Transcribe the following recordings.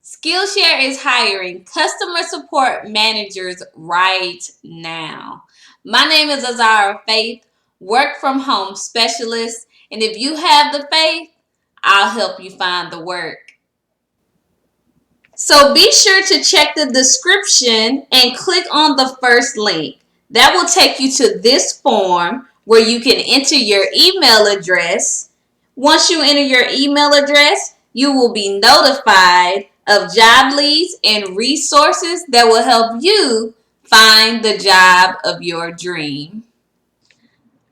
Skillshare is hiring customer support managers right now. My name is Azara Faith, work from home specialist, and if you have the faith, I'll help you find the work. So be sure to check the description and click on the first link. That will take you to this form where you can enter your email address. Once you enter your email address, you will be notified of job leads and resources that will help you find the job of your dream.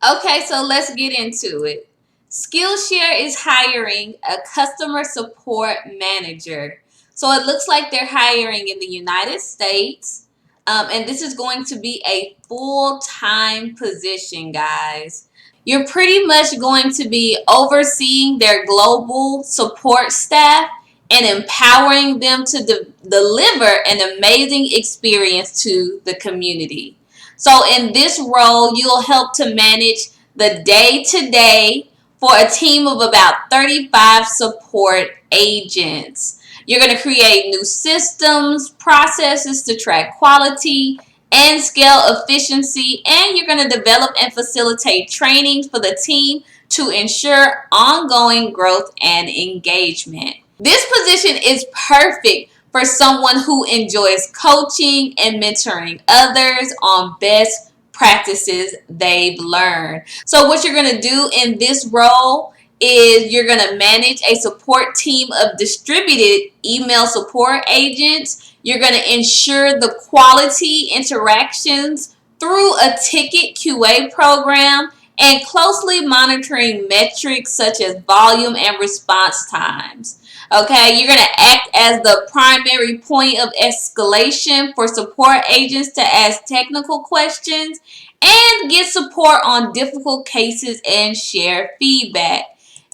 Okay, so let's get into it. Skillshare is hiring a customer support manager. So it looks like they're hiring in the United States. And this is going to be a full-time position, guys. You're pretty much going to be overseeing their global support staff and empowering them to deliver an amazing experience to the community. So in this role, you'll help to manage the day-to-day for a team of about 35 support agents. You're going to create new systems, processes to track quality and scale efficiency, and you're going to develop and facilitate trainings for the team to ensure ongoing growth and engagement. This position is perfect for someone who enjoys coaching and mentoring others on best practices they've learned. So what you're going to do in this role is you're going to manage a support team of distributed email support agents. You're going to ensure the quality interactions through a ticket QA program and closely monitoring metrics such as volume and response times. Okay, you're going to act as the primary point of escalation for support agents to ask technical questions and get support on difficult cases and share feedback.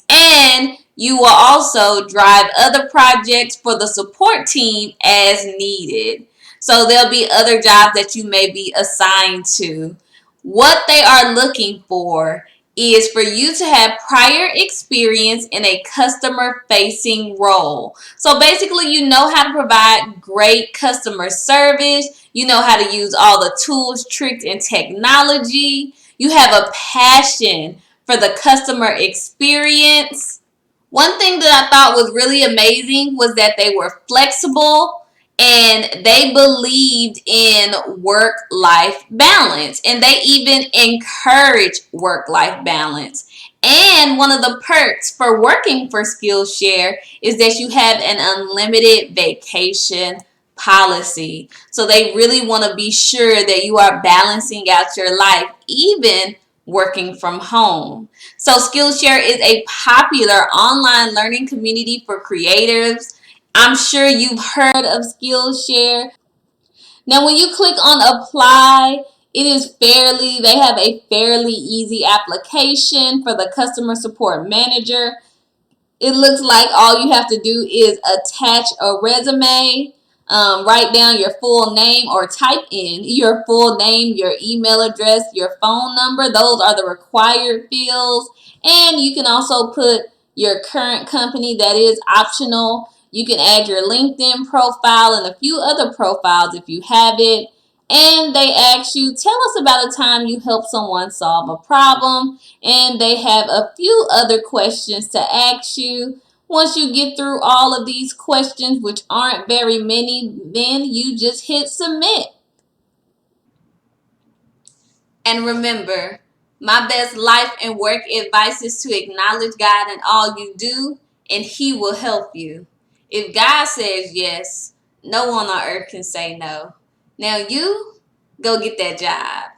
And you will also drive other projects for the support team as needed. So there'll be other jobs that you may be assigned to. What they are looking for is for you to have prior experience in a customer-facing role. So basically, you know how to provide great customer service. You know how to use all the tools, tricks, and technology. You have a passion for the customer experience. One thing that I thought was really amazing was that they were flexible and they believed in work-life balance, and they even encourage work-life balance. And one of the perks for working for Skillshare is that you have an unlimited vacation policy. So they really want to be sure that you are balancing out your life, even working from home. So Skillshare is a popular online learning community for creatives. I'm sure you've heard of Skillshare. Now, when you click on apply, they have a fairly easy application for the customer support manager. It looks like all you have to do is attach a resume, write down your full name or type in your full name, your email address, your phone number. Those are the required fields. And you can also put your current company. That is optional. You can add your LinkedIn profile and a few other profiles if you have it. And they ask you, tell us about a time you helped someone solve a problem. And they have a few other questions to ask you. Once you get through all of these questions, which aren't very many, then you just hit submit. And remember, my best life and work advice is to acknowledge God in all you do, and He will help you. If God says yes, no one on earth can say no. Now you go get that job.